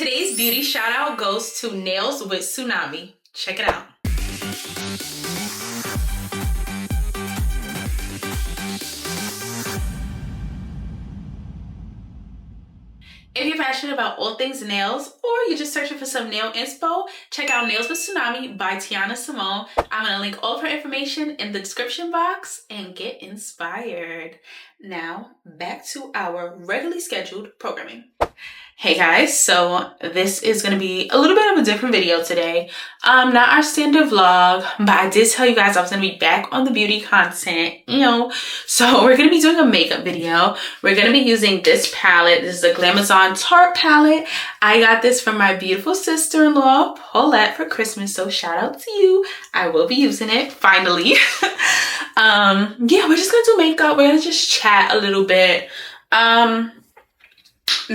Today's beauty shout out goes to Nails with Tsunami. Check it out. If you're passionate about all things nails, or you're just searching for some nail inspo, check out Nails With Tsunami by Tiana Simone. I'm gonna link all of her information in the description box and get inspired. Now, back to our regularly scheduled programming. Hey guys, so this is gonna be a little bit of a different video today. Not our standard vlog, but I did tell you guys I was gonna be back on the beauty content, So we're gonna be doing a makeup video. We're gonna be using this palette. This is a Glamazon Tarte palette. I got this from my beautiful sister-in-law, Paulette, for Christmas, so shout out to you. I will be using it, finally. Yeah, we're just gonna do makeup. We're gonna just chat a little bit.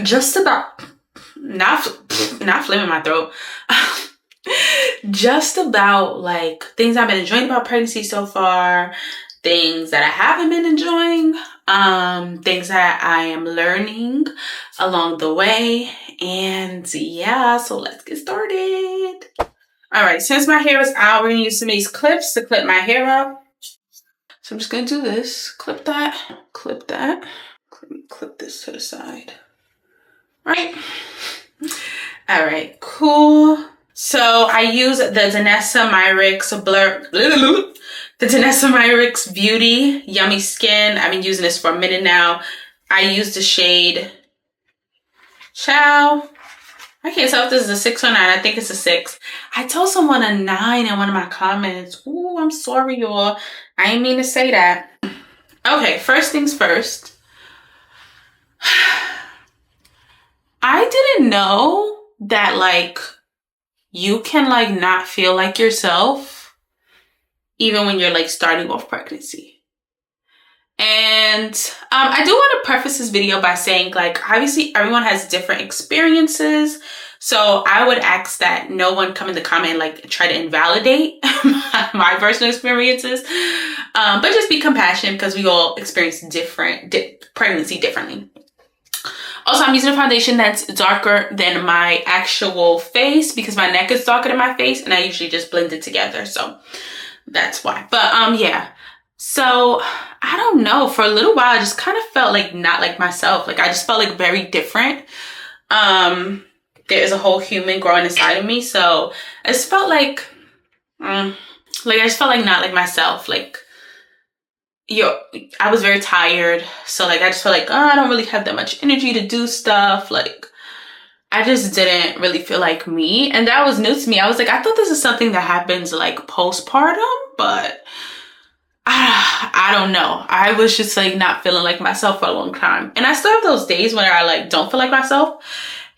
Just about, not phlegm in my throat, just about like things I've been enjoying about pregnancy so far, things that I haven't been enjoying, things that I am learning along the way, and yeah, so let's get started. All right, since my hair is out, we're gonna use some of these clips to clip my hair up. So I'm just gonna do this, clip that, clip this to the side. Right. All right, cool. So I use the Danessa Myricks Beauty Yummy Skin. I've been using this for a minute now. I use the shade Chow. I can't tell if this is a 6 or 9. I think it's a 6. I told someone a 9 in one of my comments. Ooh, I'm sorry, y'all. I didn't mean to say that. Okay, first things first. I didn't know that like you can like not feel like yourself even when you're like starting off pregnancy. And I do want to preface this video by saying like obviously everyone has different experiences, so I would ask that no one come in the comment and like try to invalidate my personal experiences, but just be compassionate because we all experience pregnancy differently. Also, I'm using a foundation that's darker than my actual face because my neck is darker than my face and I usually just blend it together. So that's why. But yeah. So I don't know. For a little while, I just kind of felt like not like myself. Like I just felt like very different. There is a whole human growing inside of me. So I just felt like I just felt like not like myself. Like I was very tired, so like I just felt like I don't really have that much energy to do stuff. Like I just didn't really feel like me, and that was new to me. I was like, I thought this is something that happens like postpartum, but I don't know. I was just like not feeling like myself for a long time, and I still have those days when I like don't feel like myself.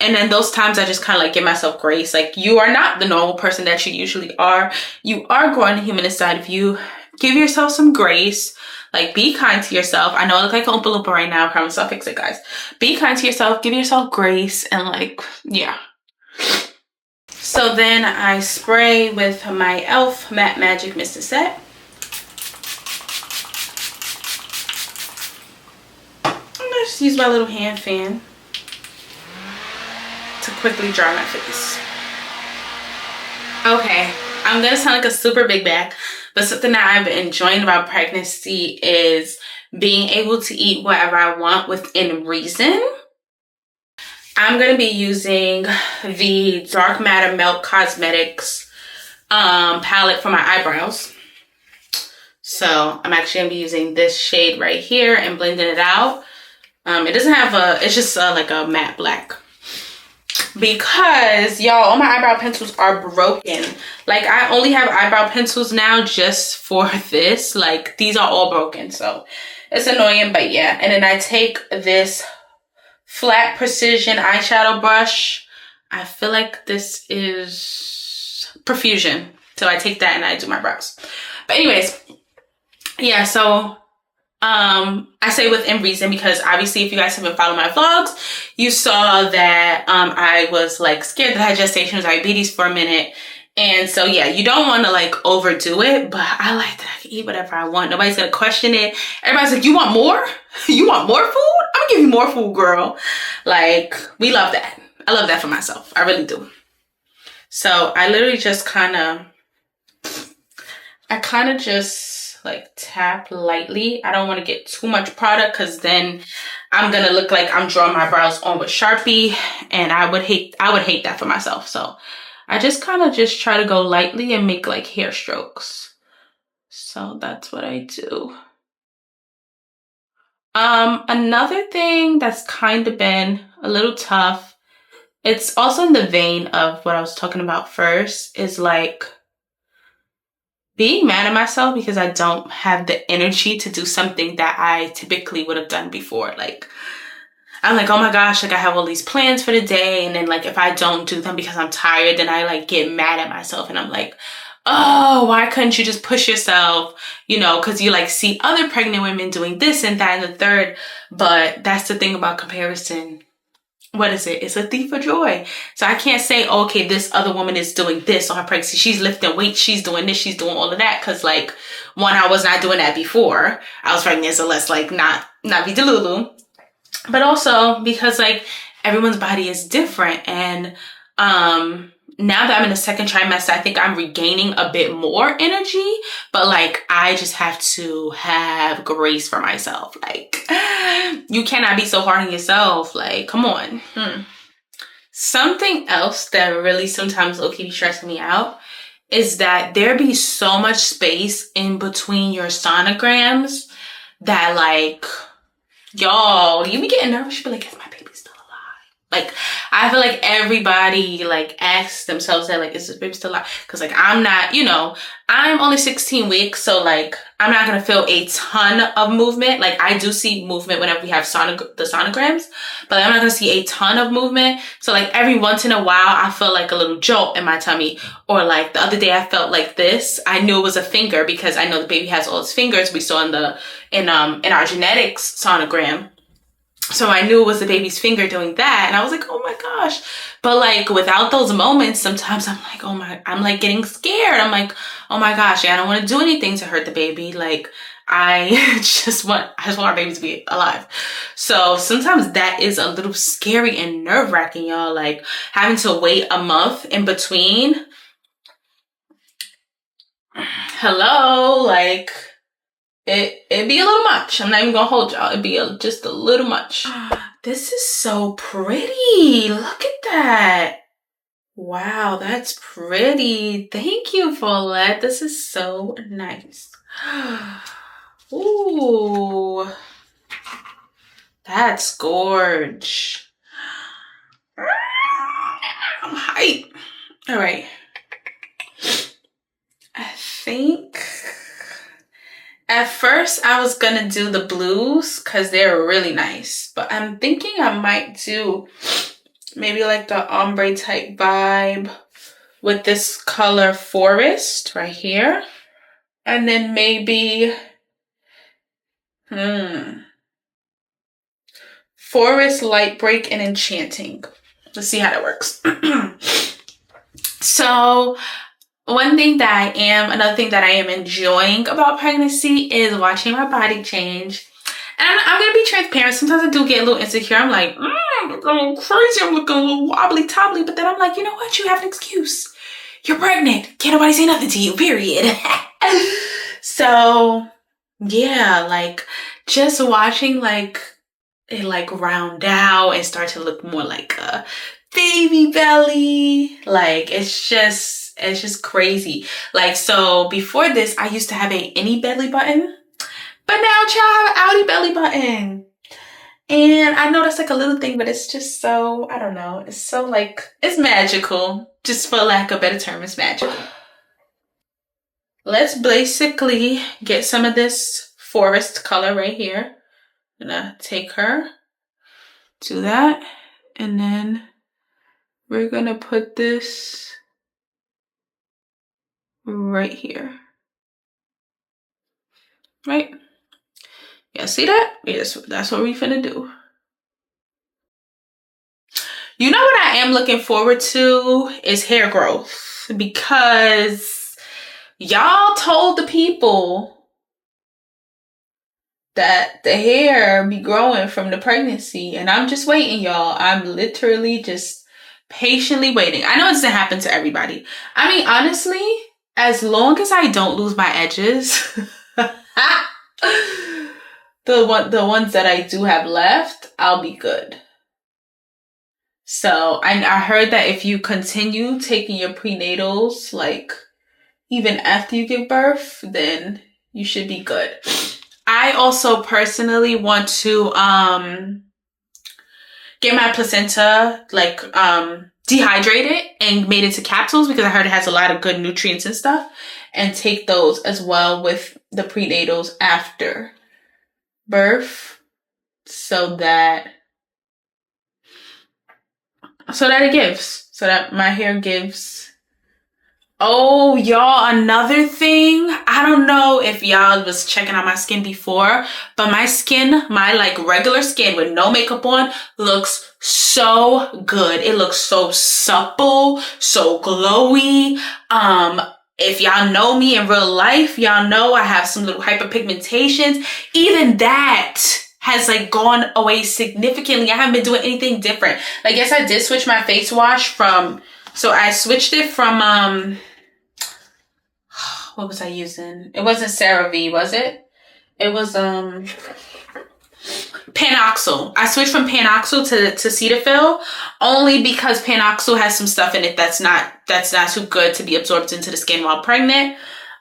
And then those times I just kind of like give myself grace. Like you are not the normal person that you usually are. You are growing a human inside of you. Give yourself some grace. Like, be kind to yourself. I know I look like an Oompa Loompa right now. I promise I'll fix it, guys. Be kind to yourself. Give yourself grace. And, like, yeah. So then I spray with my e.l.f. Matte Magic Mist Set. I'm going to just use my little hand fan to quickly dry my face. Okay. I'm going to sound like a super big bag. But something that I've been enjoying about pregnancy is being able to eat whatever I want within reason. I'm going to be using the Dark Matter Melt Cosmetics palette for my eyebrows. So I'm actually going to be using this shade right here and blending it out. It doesn't have it's just like a matte black. Because y'all, all my eyebrow pencils are broken. Like I only have eyebrow pencils now just for this. Like these are all broken, so it's annoying, but yeah. And then I take this flat precision eyeshadow brush. I feel like this is Profusion, so I take that and I do my brows. But anyways, yeah, so I say within reason because obviously if you guys have been following my vlogs, you saw that I was like scared that I had gestational diabetes for a minute. And so yeah, you don't want to like overdo it, but I like that I can eat whatever I want. Nobody's gonna question it. Everybody's like, you want more? You want more food? I'm gonna give you more food, girl. Like, we love that. I love that for myself. I really do. So I literally just kind of just like tap lightly. I don't want to get too much product because then I'm gonna look like I'm drawing my brows on with Sharpie, and I would hate that for myself. So I just kind of just try to go lightly and make like hair strokes. So that's what I do. Another thing that's kind of been a little tough, it's also in the vein of what I was talking about first, is like being mad at myself because I don't have the energy to do something that I typically would have done before. Like, I'm like, oh my gosh, like I have all these plans for the day. And then like, if I don't do them because I'm tired, then I like get mad at myself. And I'm like, oh, why couldn't you just push yourself? You know, because you like see other pregnant women doing this and that and the third. But that's the thing about comparison. What is it? It's a thief of joy. So I can't say, oh, okay, this other woman is doing this on her pregnancy. She's lifting weights. She's doing this. She's doing all of that. Because like, one, I was not doing that before I was pregnant. So let's like not be delulu. But also because like everyone's body is different. And now that I'm in the second trimester, I think I'm regaining a bit more energy, but like I just have to have grace for myself. Like, you cannot be so hard on yourself. Like, come on. Something else that really sometimes low-key be stressing me out is that there be so much space in between your sonograms that like, y'all, you be getting nervous. You be like, is my baby still alive? Like, I feel like everybody like asks themselves that, like, is this baby still alive? Because like, I'm not, you know, I'm only 16 weeks. So like, I'm not going to feel a ton of movement. Like, I do see movement whenever we have the sonograms, but I'm not going to see a ton of movement. So like, every once in a while, I feel like a little jolt in my tummy. Or like the other day I felt like this. I knew it was a finger because I know the baby has all its fingers. We saw in our genetics sonogram. So I knew it was the baby's finger doing that. And I was like, oh my gosh. But like, without those moments, sometimes I'm like, I'm like getting scared. I'm like, oh my gosh, I don't want to do anything to hurt the baby. Like, I just want our baby to be alive. So sometimes that is a little scary and nerve wracking, y'all. Like, having to wait a month in between. Hello, like, it'd be a little much. I'm not even gonna hold y'all. It'd be just a little much. This is so pretty. Look at that. Wow, that's pretty. Thank you, Paulette. This is so nice. Ooh, that's gorge. I'm hype. All right. I think at first I was gonna do the blues because they're really nice, but I'm thinking I might do maybe like the ombre type vibe with this color Forest right here. And then maybe, Forest, Light Break, and Enchanting. Let's see how that works. So another thing that I am enjoying about pregnancy is watching my body change. And I'm going to be transparent. Sometimes I do get a little insecure. I'm like, I'm looking a little crazy. I'm looking a little wobbly tobbly. But then I'm like, you know what? You have an excuse. You're pregnant. Can't nobody say nothing to you, period. So yeah, like just watching like it like round out and start to look more like a baby belly. Like it's just crazy. Like, so before this, I used to have a any belly button, but now child, I have an outie belly button. And I know that's like a little thing, but it's just so, I don't know. It's so like, it's magical. Just for lack of a better term, it's magical. Let's basically get some of this forest color right here. I'm gonna take her to that. And then we're gonna put this right here. Right? Yeah, see that? Yes, that's what we finna do. You know what I am looking forward to is hair growth, because y'all told the people that the hair be growing from the pregnancy, and I'm just waiting, y'all. I'm literally just patiently waiting. I know it doesn't happen to everybody. I mean, honestly, as long as I don't lose my edges, the ones that I do have left, I'll be good. So I heard that if you continue taking your prenatals, like even after you give birth, then you should be good. I also personally want to get my placenta like dehydrated and made into capsules, because I heard it has a lot of good nutrients and stuff, and take those as well with the prenatals after birth, so that my hair gives. Oh, y'all, another thing. I don't know if y'all was checking out my skin before, but my skin, my like regular skin with no makeup on, looks so good. It looks so supple, so glowy. If y'all know me in real life, y'all know I have some little hyperpigmentations. Even that has like gone away significantly. I haven't been doing anything different. Like, yes, I did switch my face wash so I switched it from, what was I using? It wasn't CeraVe, was it? It was, Panoxyl. I switched from Panoxyl to Cetaphil, only because Panoxyl has some stuff in it that's not too good to be absorbed into the skin while pregnant.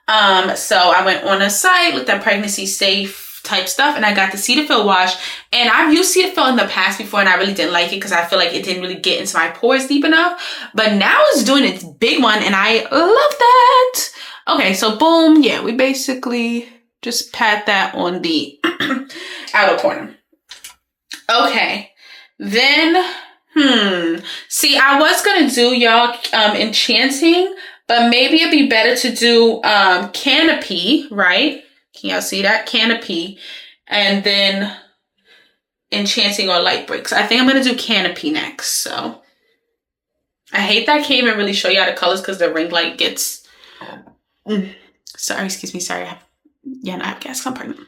So I went on a site, looked at pregnancy safe type stuff, and I got the Cetaphil wash. And I've used Cetaphil in the past before, and I really didn't like it because I feel like it didn't really get into my pores deep enough. But now it's doing its big one, and I love that. Okay, so boom, yeah, we basically just pat that on the outer corner. Okay, then, see, I was gonna do y'all enchanting, but maybe it'd be better to do canopy, right? Can y'all see that? Canopy, and then enchanting or light breaks. I think I'm gonna do canopy next. So I hate that I can't even really show y'all the colors because the ring light gets. Sorry, excuse me. Sorry, I have gas. I'm pregnant.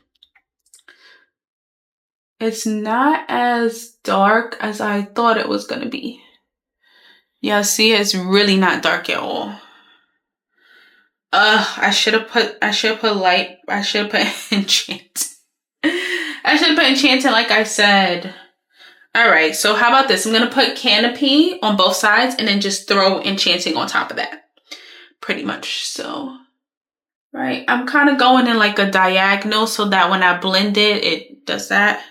It's not as dark as I thought it was gonna be. Yeah, see, it's really not dark at all. I should have put light. I should have put enchant. I should have put enchanting, like I said. All right, so how about this? I'm gonna put canopy on both sides and then just throw enchanting on top of that. Pretty much so. Right, I'm kind of going in like a diagonal so that when I blend it, it does that.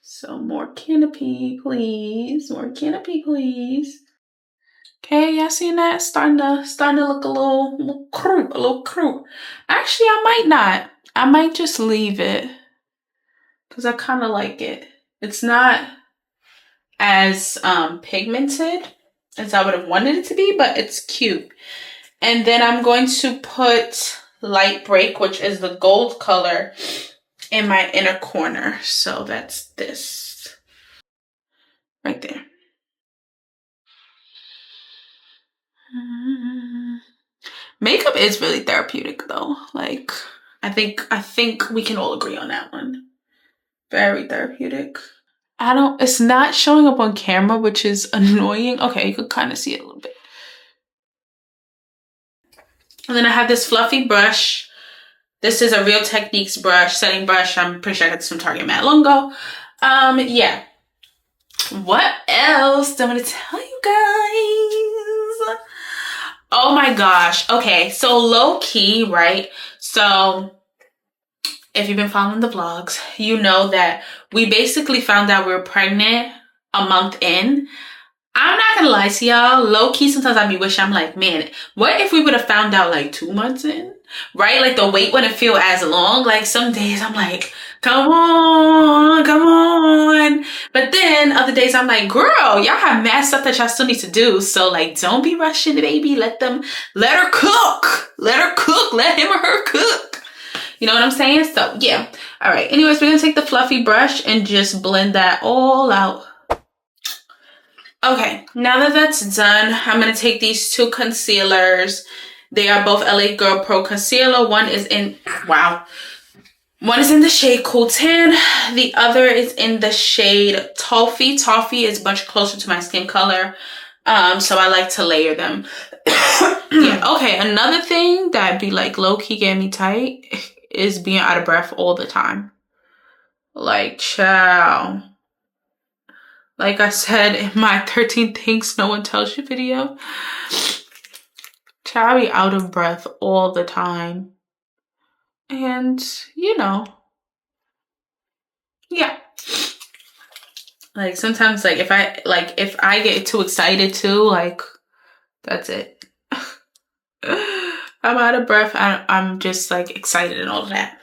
So more canopy, please. More canopy, please. Okay, y'all seen that? Starting to look a little croup. Actually, I might not. I might just leave it because I kind of like it. It's not as pigmented as I would have wanted it to be, but it's cute. And then I'm going to put light break, which is the gold color, in my inner corner. So that's this right there. Makeup is really therapeutic though. Like, I think we can all agree on that one. Very therapeutic. It's not showing up on camera, which is annoying. Okay, you could kind of see it a little bit. And then I have this fluffy brush. This is a Real Techniques brush, setting brush. I'm pretty sure I got this from Target Mad Longo. Yeah. What else do I want to tell you guys? Oh my gosh. Okay, so low key, right? So if you've been following the vlogs, you know that we basically found out we were pregnant a month in. I'm not gonna lie to y'all, low key, sometimes I be wishing, I'm like, man, what if we would have found out like 2 months in, right? Like the wait wouldn't feel as long. Like some days I'm like, come on. But then other days I'm like, girl, y'all have mad stuff that y'all still need to do. So like, don't be rushing the baby. Let her cook. Let him or her cook. You know what I'm saying? So yeah. All right. Anyways, we're gonna take the fluffy brush and just blend that all out. Okay, now that that's done, I'm going to take these 2 concealers. They are both LA Girl Pro Concealer. One is in, wow. One is in the shade Cool Tan. The other is in the shade Toffee. Toffee is much closer to my skin color. So I like to layer them. Yeah, okay. Another thing that be like low-key getting me tight is being out of breath all the time. Like, child. Like I said in my 13 Things No One Tells You video, child, I be out of breath all the time. And, you know, yeah. Like sometimes, like if I get too excited too, like that's it. I'm out of breath. I'm just like excited and all of that.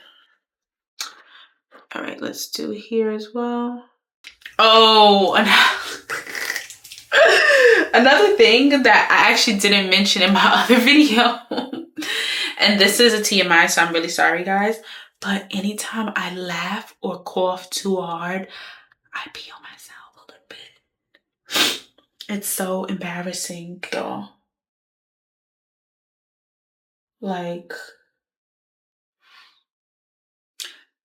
All right, let's do here as well. Oh, another thing that I actually didn't mention in my other video, and this is a TMI, so I'm really sorry, guys. But anytime I laugh or cough too hard, I pee on myself a little bit. It's so embarrassing, y'all. Like,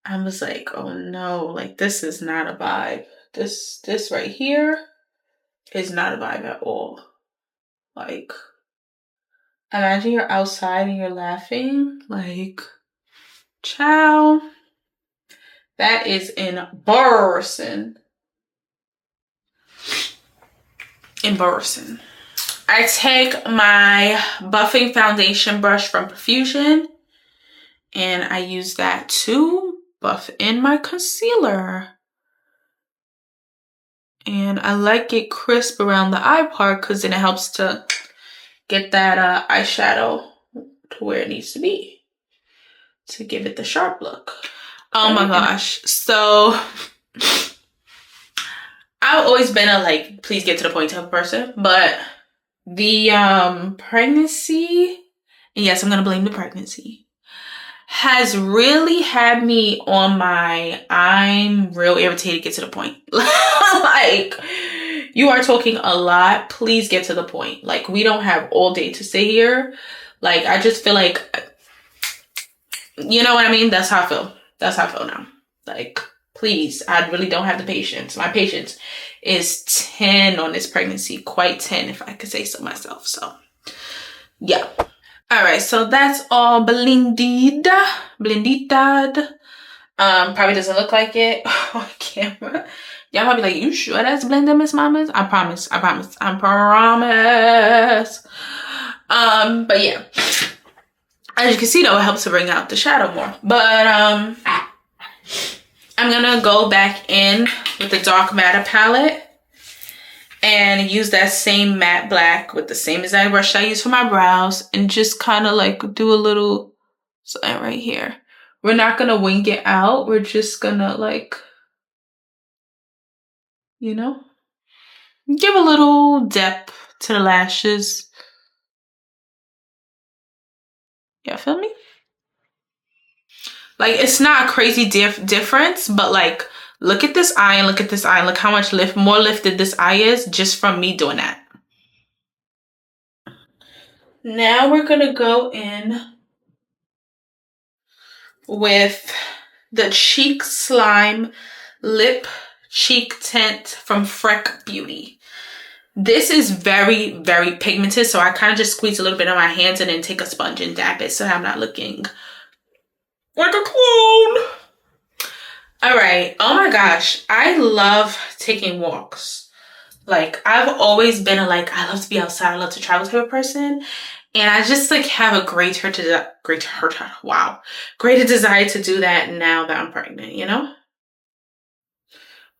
I was like, oh no, like this is not a vibe. This right here is not a vibe at all. Like, imagine you're outside and you're laughing. Like, ciao. That is embarrassing. Embarrassing. I take my buffing foundation brush from Profusion and I use that to buff in my concealer. And I like it crisp around the eye part because then it helps to get that eyeshadow to where it needs to be to give it the sharp look. Oh my gosh. So I've always been a like, please get to the point type of person, but the pregnancy, and yes, I'm gonna blame the pregnancy, has really had me on my I'm real irritated, get to the point. Like, you are talking a lot, please get to the point. Like, we don't have all day to sit here. Like, I just feel like, you know what I mean? That's how I feel. That's how I feel now. Like, please, I really don't have the patience. My patience is 10 on this pregnancy, quite 10 if I could say so myself. So, yeah. All right, so that's all blended. Probably doesn't look like it on camera. Y'all might be like, you sure that's blended, Miss Mamas? I promise. But yeah. As you can see though, it helps to bring out the shadow more. But I'm gonna go back in with the Dark Matter palette and use that same matte black with the same exact brush I use for my brows and just kind of like do a little something right here. We're not gonna wing it out. We're just gonna like, you know, give a little depth to the lashes. Yeah, feel me? Like, it's not a crazy difference, but like, look at this eye and look at this eye. Look how much more lifted this eye is just from me doing that. Now we're gonna go in with the Cheek Slime Lip Cheek Tint from Freck Beauty. This is very, very pigmented, so I kind of just squeeze a little bit on my hands and then take a sponge and dab it so I'm not looking like a clone. All right. Oh my gosh. I love taking walks. Like, I've always been I love to be outside. I love to travel type of person. And I just like have a greater desire to do that now that I'm pregnant, you know?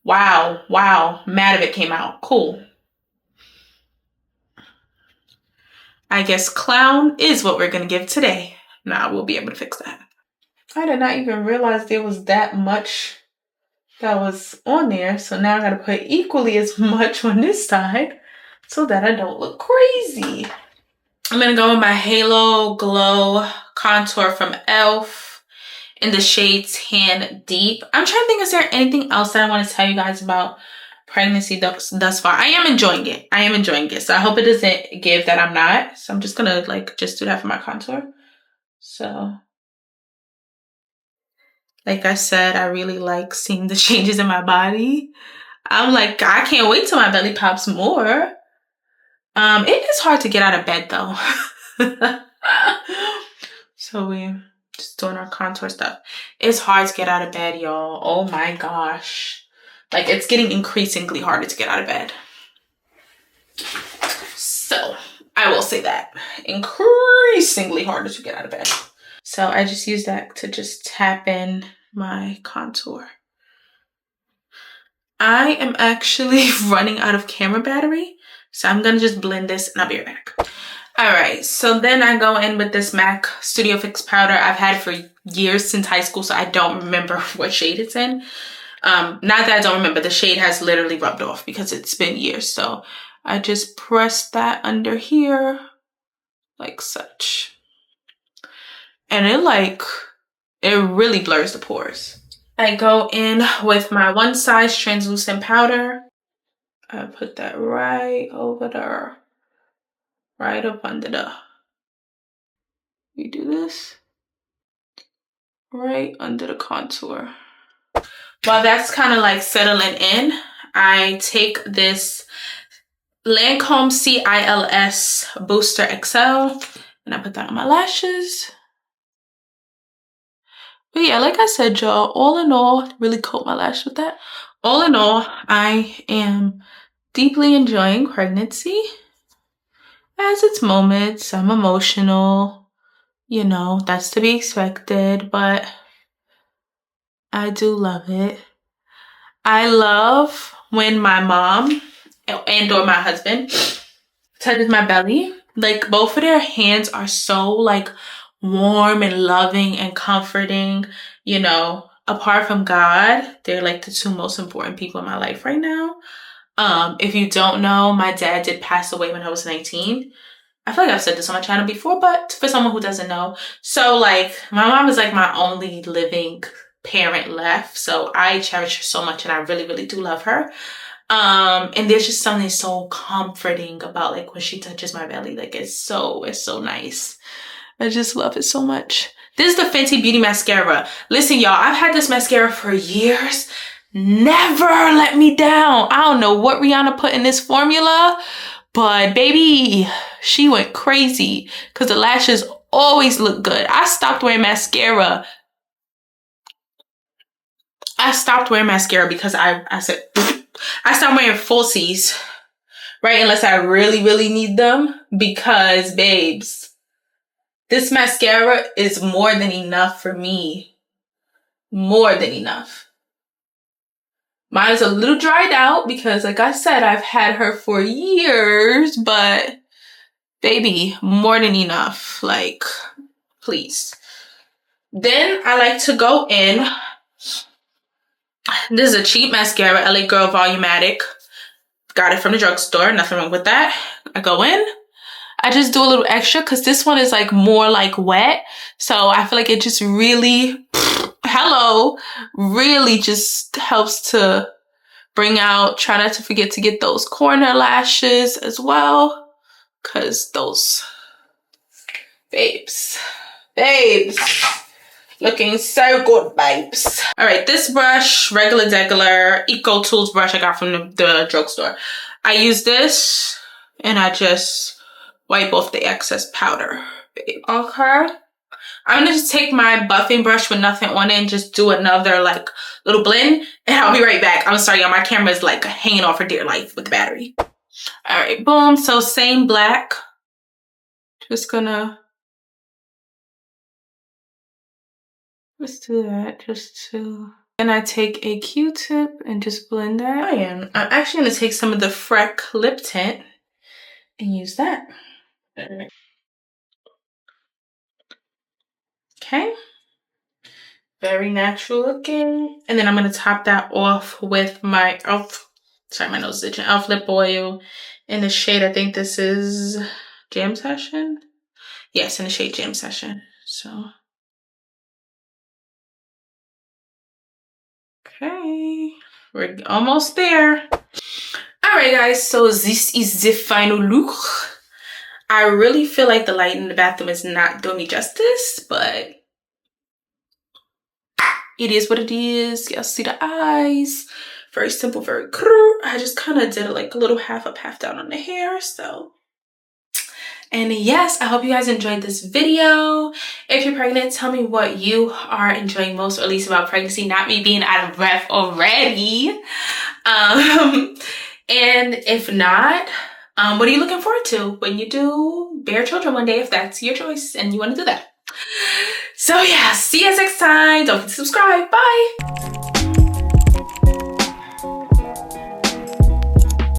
Wow. Mad of it came out. Cool. I guess clown is what we're going to give today. Nah, we'll be able to fix that. I did not even realize there was that much that was on there. So now I got to put equally as much on this side so that I don't look crazy. I'm going to go with my Halo Glow Contour from e.l.f. in the shade Tan Deep. I'm trying to think, is there anything else that I want to tell you guys about pregnancy thus far? I am enjoying it. So I hope it doesn't give that I'm not. So I'm just going to like just do that for my contour. So Like I said, I really like seeing the changes in my body. I'm like, I can't wait till my belly pops more. It is hard to get out of bed though. So we're just doing our contour stuff. It's hard to get out of bed, y'all. Oh my gosh. Like, it's getting increasingly harder to get out of bed. So I will say that. Increasingly harder to get out of bed. So I just use that to just tap in my contour. I am actually running out of camera battery. So I'm gonna just blend this and I'll be right back. All right, so then I go in with this MAC Studio Fix powder. I've had it for years, since high school, so I don't remember what shade it's in. Not that I don't remember, the shade has literally rubbed off because it's been years. So I just press that under here like such. And it really blurs the pores. I go in with my One Size translucent powder. I put that right over there. Right up under the, you do this, right under the contour. While that's kind of like settling in, I take this Lancome CILS Booster XL and I put that on my lashes. But yeah, like I said, y'all, all in all, really coat my lash with that. All in all, I am deeply enjoying pregnancy. Has its moments. I'm emotional. You know, that's to be expected, but I do love it. I love when my mom and or my husband touches my belly. Like, both of their hands are so like warm and loving and comforting. You know, apart from God, they're like the two most important people in my life right now. If you don't know, my dad did pass away when I was 19. I feel like I've said this on my channel before, but for someone who doesn't know. So like, my mom is like my only living parent left. So I cherish her so much and I really, really do love her. And there's just something so comforting about like when she touches my belly. Like, it's so nice. I just love it so much. This is the Fenty Beauty Mascara. Listen, y'all, I've had this mascara for years. Never let me down. I don't know what Rihanna put in this formula, but baby, she went crazy because the lashes always look good. I stopped wearing mascara. Because I said, I stopped wearing falsies, right? Unless I really, really need them, because babes, this mascara is more than enough for me. More than enough. Mine is a little dried out because, like I said, I've had her for years, but baby, more than enough. Like, please. Then I like to go in. This is a cheap mascara, LA Girl Volumatic. Got it from the drugstore. Nothing wrong with that. I go in. I just do a little extra because this one is like more like wet. So I feel like it just really, really just helps to bring out, try not to forget to get those corner lashes as well. Because those babes, looking so good, babes. All right, this brush, regular Eco Tools brush I got from the drugstore. I use this and I just wipe off the excess powder, babe. Okay. I'm gonna just take my buffing brush with nothing on it and just do another like little blend, and I'll be right back. I'm sorry, y'all, my camera is like hanging off for dear life with the battery. All right, boom. So same black. Just gonna let's do that just to. Then I take a Q-tip and just blend that. I'm actually gonna take some of the Freck lip tint and use that. Okay. Very natural looking. And then I'm gonna top that off with my my nose is itching, e.l.f. lip oil in the shade, I think this is Jam Session. Yes, in the shade Jam Session. So, okay, we're almost there. All right, guys, so this is the final look. I really feel like the light in the bathroom is not doing me justice, but it is what it is. Y'all see the eyes. Very simple, very crude. I just kind of did like a little half up, half down on the hair. So, and yes, I hope you guys enjoyed this video. If you're pregnant, tell me what you are enjoying most, or at least about pregnancy, not me being out of breath already. And if not, what are you looking forward to when you do bear children one day, if that's your choice and you want to do that? So yeah, see you guys next time. Don't forget to subscribe. Bye.